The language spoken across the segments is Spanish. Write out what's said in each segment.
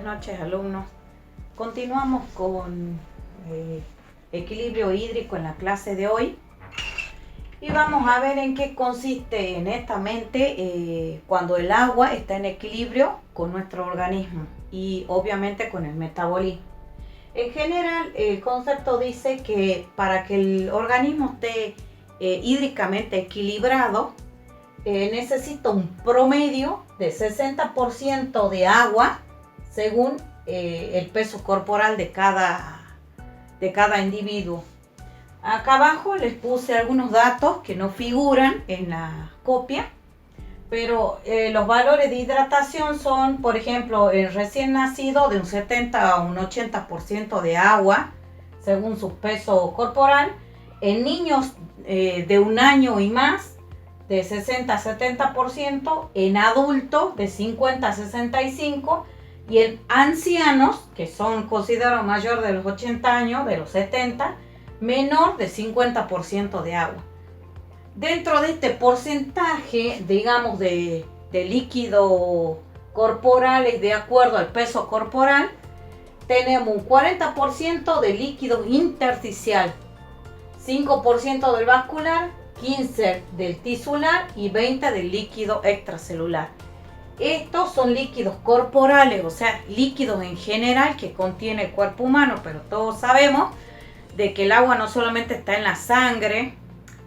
noches, alumnos. Continuamos con equilibrio hídrico en la clase de hoy y vamos a ver en qué consiste netamente cuando el agua está en equilibrio con nuestro organismo y obviamente con el metabolismo. En general, el concepto dice que para que el organismo esté hídricamente equilibrado, necesita un promedio de 60% de agua según el peso corporal de cada individuo. Acá abajo les puse algunos datos que no figuran en la copia, pero los valores de hidratación son, por ejemplo, el recién nacido de un 70 a un 80% de agua según su peso corporal, en niños de un año y más de 60 a 70%, en adultos de 50 a 65% y en ancianos, que son considerados mayor de los 80 años, de los 70, menor de 50% de agua. Dentro de este porcentaje, digamos, de líquido corporales de acuerdo al peso corporal, tenemos un 40% de líquido intersticial, 5% del vascular, 15% del tisular y 20% del líquido extracelular. Estos son líquidos corporales, o sea, líquidos en general que contiene el cuerpo humano, pero todos sabemos de que el agua no solamente está en la sangre,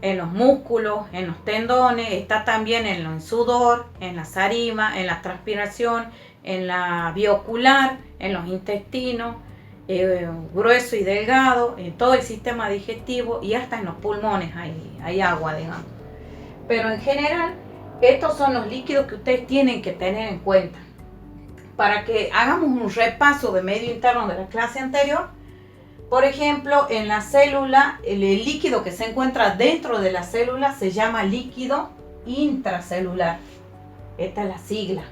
en los músculos, en los tendones, está también en el sudor, en la sarima, en la transpiración, en la vía ocular, en los intestinos, grueso y delgado, en todo el sistema digestivo y hasta en los pulmones hay agua, digamos. Pero en general, estos son los líquidos que ustedes tienen que tener en cuenta. Para que hagamos un repaso de medio interno de la clase anterior, por ejemplo, en la célula, el líquido que se encuentra dentro de la célula se llama líquido intracelular. Esta es la sigla,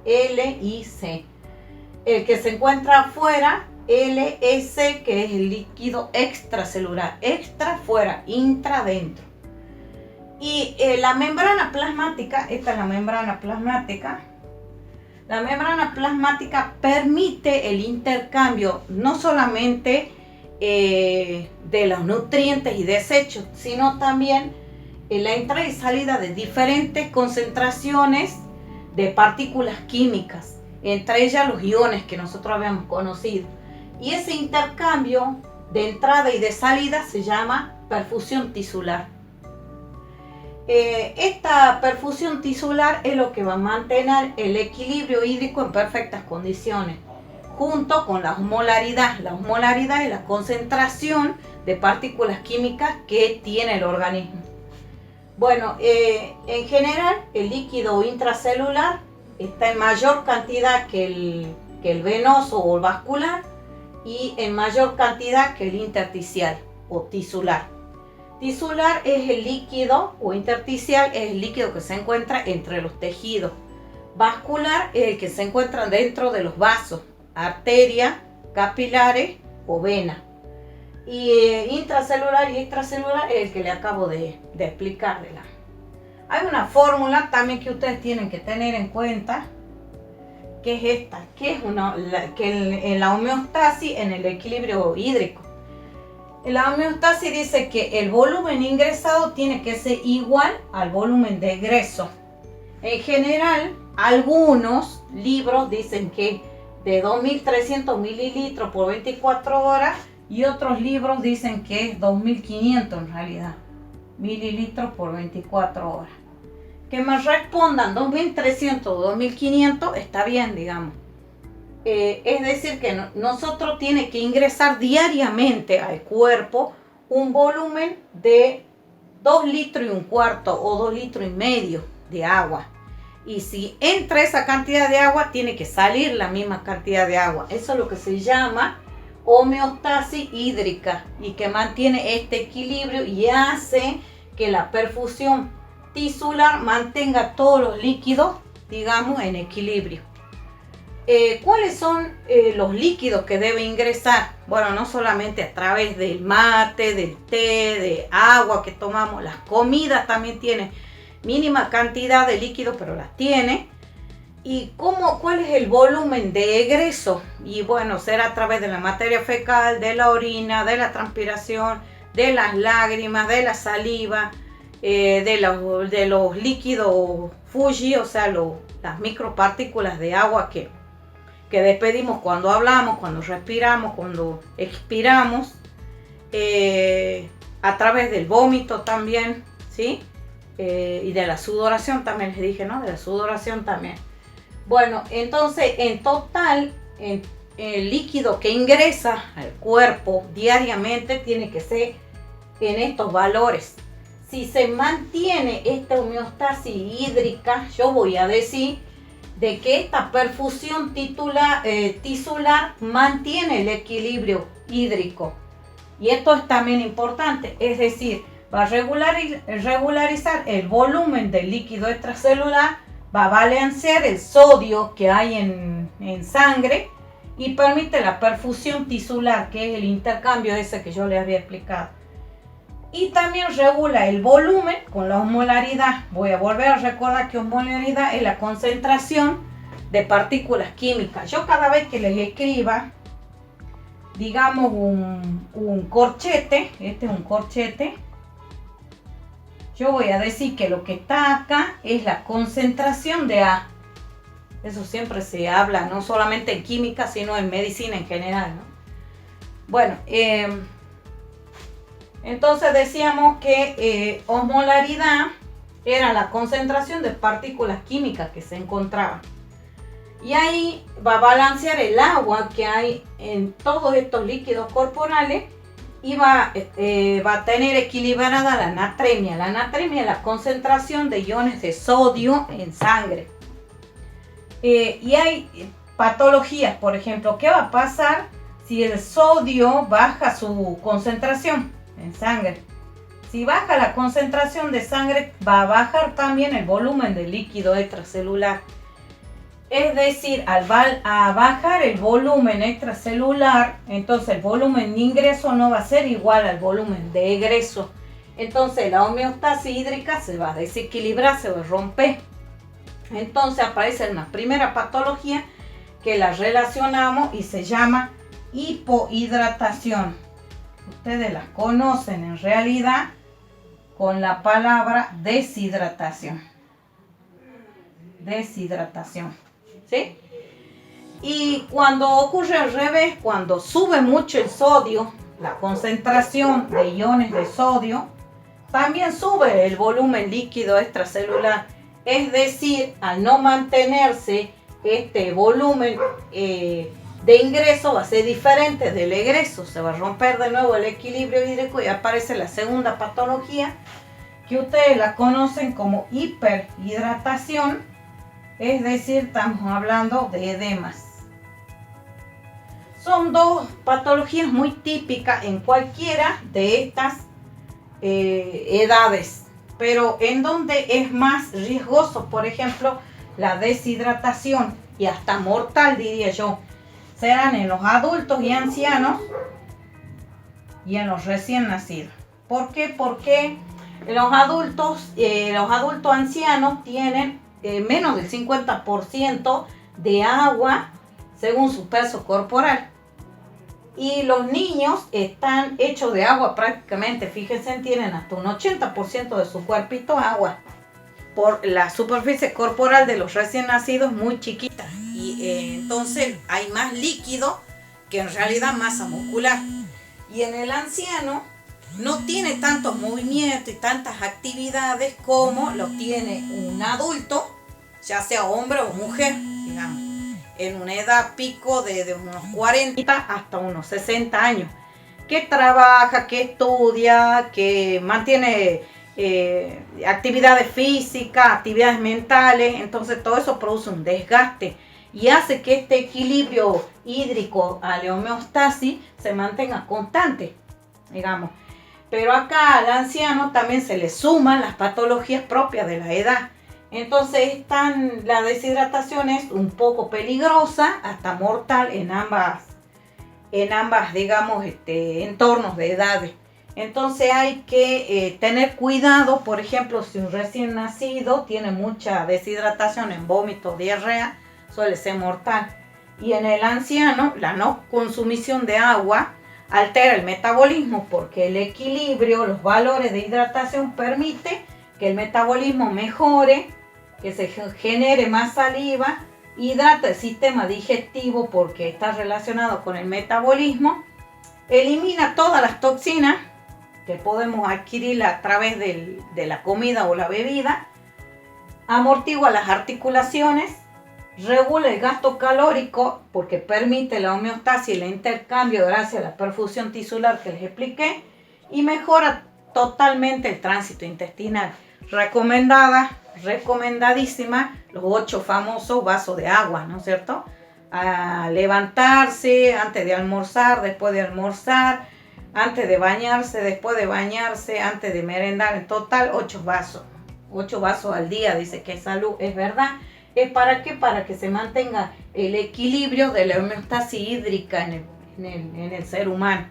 LIC. El que se encuentra afuera, LS, que es el líquido extracelular. Extra, fuera, intra, dentro. Y la membrana plasmática, esta es la membrana plasmática. La membrana plasmática permite el intercambio no solamente de los nutrientes y desechos, sino también la entrada y salida de diferentes concentraciones de partículas químicas, entre ellas los iones que nosotros habíamos conocido. Y ese intercambio de entrada y de salida se llama perfusión tisular. Esta perfusión tisular es lo que va a mantener el equilibrio hídrico en perfectas condiciones, junto con la osmolaridad. La osmolaridad es la concentración de partículas químicas que tiene el organismo. Bueno, en general el líquido intracelular está en mayor cantidad que el venoso o el vascular y en mayor cantidad que el intersticial o tisular. Tisular es el líquido, o intersticial es el líquido que se encuentra entre los tejidos. Vascular es el que se encuentra dentro de los vasos, arterias, capilares o venas. Y intracelular y extracelular es el que le acabo de explicar. Hay una fórmula también que ustedes tienen que tener en cuenta, que es esta, que es en la homeostasis, en el equilibrio hídrico. La homeostasis dice que el volumen ingresado tiene que ser igual al volumen de egreso. En general, algunos libros dicen que de 2.300 mililitros por 24 horas y otros libros dicen que es 2.500 en realidad, mililitros por 24 horas. Que me respondan 2.300 o 2.500 está bien, digamos. Es decir, que nosotros tiene que ingresar diariamente al cuerpo un volumen de 2,25 litros o 2,5 litros de agua. Y si entra esa cantidad de agua, tiene que salir la misma cantidad de agua. Eso es lo que se llama homeostasis hídrica y que mantiene este equilibrio y hace que la perfusión tisular mantenga todos los líquidos, digamos, en equilibrio. ¿Cuáles son los líquidos que debe ingresar? Bueno, no solamente a través del mate, del té, de agua que tomamos, las comidas también tienen mínima cantidad de líquidos, pero las tiene. ¿Y cuál es el volumen de egreso? Y bueno, será a través de la materia fecal, de la orina, de la transpiración, de las lágrimas, de la saliva, de los líquidos Fuji, o sea, las micropartículas de agua que despedimos cuando hablamos, cuando respiramos, cuando expiramos, a través del vómito también, ¿sí? Y de la sudoración también, les dije, ¿no? De la sudoración también. Bueno, entonces en total, el líquido que ingresa al cuerpo diariamente tiene que ser en estos valores. Si se mantiene esta homeostasis hídrica, yo voy a decir de que esta perfusión tisular mantiene el equilibrio hídrico. Y esto es también importante, es decir, va a regularizar el volumen del líquido extracelular, va a balancear el sodio que hay en sangre y permite la perfusión tisular, que es el intercambio ese que yo les había explicado. Y también regula el volumen con la osmolaridad. Voy a volver a recordar que osmolaridad es la concentración de partículas químicas. Yo cada vez que les escriba, digamos un corchete, este es un corchete, yo voy a decir que lo que está acá es la concentración de A. Eso siempre se habla, no solamente en química, sino en medicina en general, ¿no? Bueno, entonces decíamos que osmolaridad era la concentración de partículas químicas que se encontraban. Y ahí va a balancear el agua que hay en todos estos líquidos corporales y va a tener equilibrada la natremia. La natremia es la concentración de iones de sodio en sangre. Y hay patologías, por ejemplo, ¿qué va a pasar si el sodio baja su concentración en sangre? Si baja la concentración de sangre, va a bajar también el volumen de líquido extracelular. Es decir, a bajar el volumen extracelular, entonces el volumen de ingreso no va a ser igual al volumen de egreso. Entonces la homeostasis hídrica se va a desequilibrar, se va a romper. Entonces aparece una primera patología que la relacionamos y se llama hipohidratación. Ustedes las conocen en realidad con la palabra deshidratación. Deshidratación. ¿Sí? Y cuando ocurre al revés, cuando sube mucho el sodio, la concentración de iones de sodio, también sube el volumen líquido extracelular. Es decir, al no mantenerse este volumen de ingreso, va a ser diferente del egreso. Se va a romper de nuevo el equilibrio hídrico y aparece la segunda patología, que ustedes la conocen como hiperhidratación. Es decir, estamos hablando de edemas. Son dos patologías muy típicas en cualquiera de estas edades, pero en donde es más riesgoso, por ejemplo, la deshidratación y hasta mortal, diría yo, serán en los adultos y ancianos y en los recién nacidos. ¿Por qué? Porque los adultos ancianos tienen menos del 50% de agua según su peso corporal. Y los niños están hechos de agua prácticamente, fíjense, tienen hasta un 80% de su cuerpito agua. Por la superficie corporal de los recién nacidos muy chiquita. Y entonces hay más líquido que en realidad masa muscular. Y en el anciano no tiene tantos movimientos y tantas actividades como lo tiene un adulto, ya sea hombre o mujer, digamos, en una edad pico de unos 40 hasta unos 60 años, que trabaja, que estudia, que mantiene actividades físicas, actividades mentales. Entonces todo eso produce un desgaste y hace que este equilibrio hídrico a la homeostasis se mantenga constante, digamos. Pero acá al anciano también se le suman las patologías propias de la edad. Entonces la deshidratación es un poco peligrosa, hasta mortal en ambas digamos, entornos de edades. Entonces hay que tener cuidado, por ejemplo, si un recién nacido tiene mucha deshidratación en vómito, diarrea, suele ser mortal. Y en el anciano, la no consumición de agua altera el metabolismo porque el equilibrio, los valores de hidratación permite que el metabolismo mejore, que se genere más saliva, hidrata el sistema digestivo porque está relacionado con el metabolismo, elimina todas las toxinas que podemos adquirir a través de la comida o la bebida, amortigua las articulaciones, regula el gasto calórico porque permite la homeostasis y el intercambio gracias a la perfusión tisular que les expliqué, y mejora totalmente el tránsito intestinal. Recomendadísima, los 8 famosos vasos de agua, ¿no es cierto? A levantarse, antes de almorzar, después de almorzar, antes de bañarse, después de bañarse, antes de merendar, en total 8 vasos. 8 vasos al día, dice que es salud, es verdad. ¿Es para qué? Para que se mantenga el equilibrio de la homeostasis hídrica en el ser humano.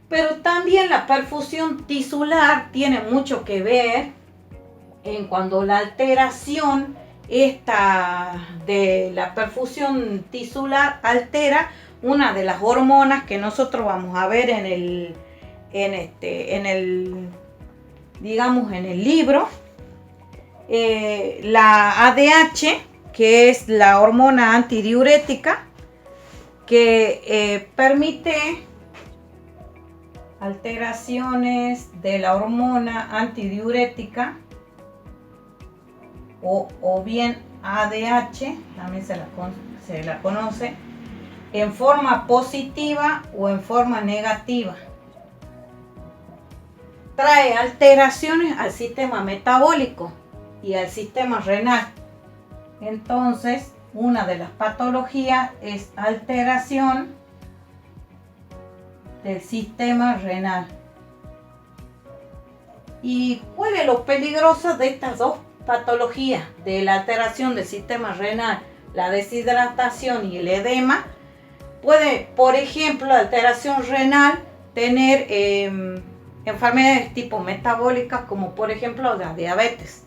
Pero también la perfusión tisular tiene mucho que ver en cuando la alteración esta de la perfusión tisular altera una de las hormonas que nosotros vamos a ver en el libro, la ADH, que es la hormona antidiurética, que permite alteraciones de la hormona antidiurética, o bien ADH, también se la conoce, en forma positiva o en forma negativa. Trae alteraciones al sistema metabólico y al sistema renal. Entonces, una de las patologías es alteración del sistema renal. ¿Y cuál es lo peligroso de estas dos patologías? De la alteración del sistema renal, la deshidratación y el edema. Puede, por ejemplo, la alteración renal tener enfermedades tipo metabólicas, como por ejemplo la diabetes.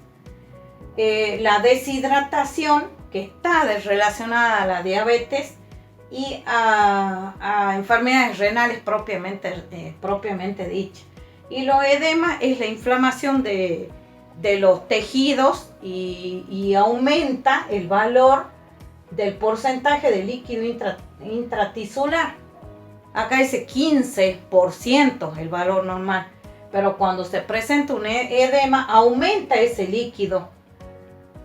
La deshidratación, que está relacionada a la diabetes y a enfermedades renales propiamente dichas. Y los edemas es la inflamación de los tejidos y aumenta el valor del porcentaje de líquido intratisular. Acá dice 15% el valor normal, pero cuando se presenta un edema aumenta ese líquido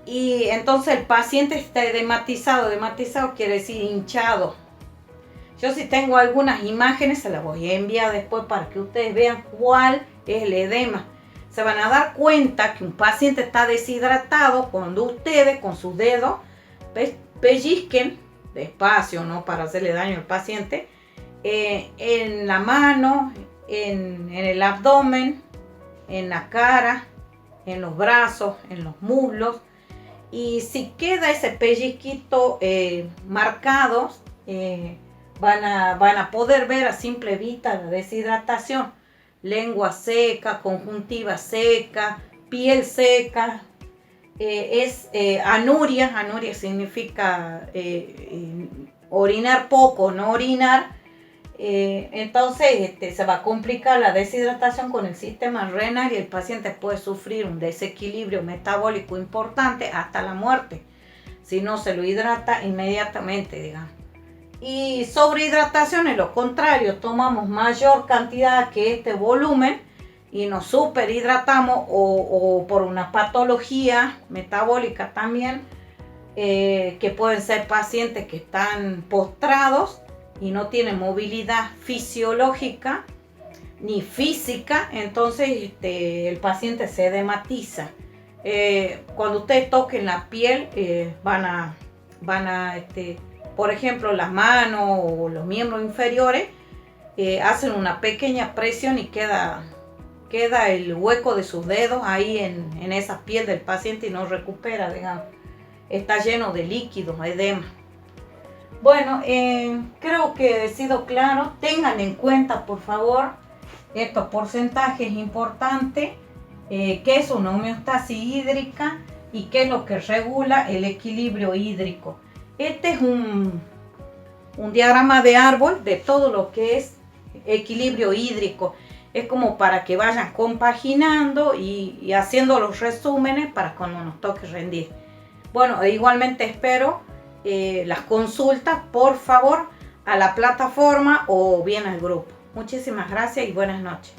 y entonces el paciente está edematizado. Edematizado quiere decir hinchado. Yo sí tengo algunas imágenes, se las voy a enviar después para que ustedes vean cuál es el edema. Se van a dar cuenta que un paciente está deshidratado cuando ustedes con sus dedos pellizquen despacio, no para hacerle daño al paciente, en la mano, en el abdomen, en la cara, en los brazos, en los muslos. Y si queda ese pellizquito marcado, van a poder ver a simple vista la deshidratación. Lengua seca, conjuntiva seca, piel seca. Es anuria. Anuria significa orinar poco, no orinar. Entonces se va a complicar la deshidratación con el sistema renal y el paciente puede sufrir un desequilibrio metabólico importante hasta la muerte si no se lo hidrata inmediatamente, digamos. Y sobrehidratación es lo contrario, tomamos mayor cantidad que este volumen y nos superhidratamos o por una patología metabólica también, que pueden ser pacientes que están postrados y no tienen movilidad fisiológica ni física, entonces el paciente se edematiza. Cuando ustedes toquen la piel, van a por ejemplo, las manos o los miembros inferiores, hacen una pequeña presión y queda el hueco de sus dedos ahí en esa piel del paciente y no recupera, digamos. Está lleno de líquidos, edema. Bueno, creo que he sido claro. Tengan en cuenta, por favor, estos porcentajes importantes, qué es una homeostasis hídrica y qué es lo que regula el equilibrio hídrico. Este es un diagrama de árbol de todo lo que es equilibrio hídrico. Es como para que vayan compaginando y haciendo los resúmenes para cuando nos toque rendir. Bueno, igualmente espero las consultas, por favor, a la plataforma o bien al grupo. Muchísimas gracias y buenas noches.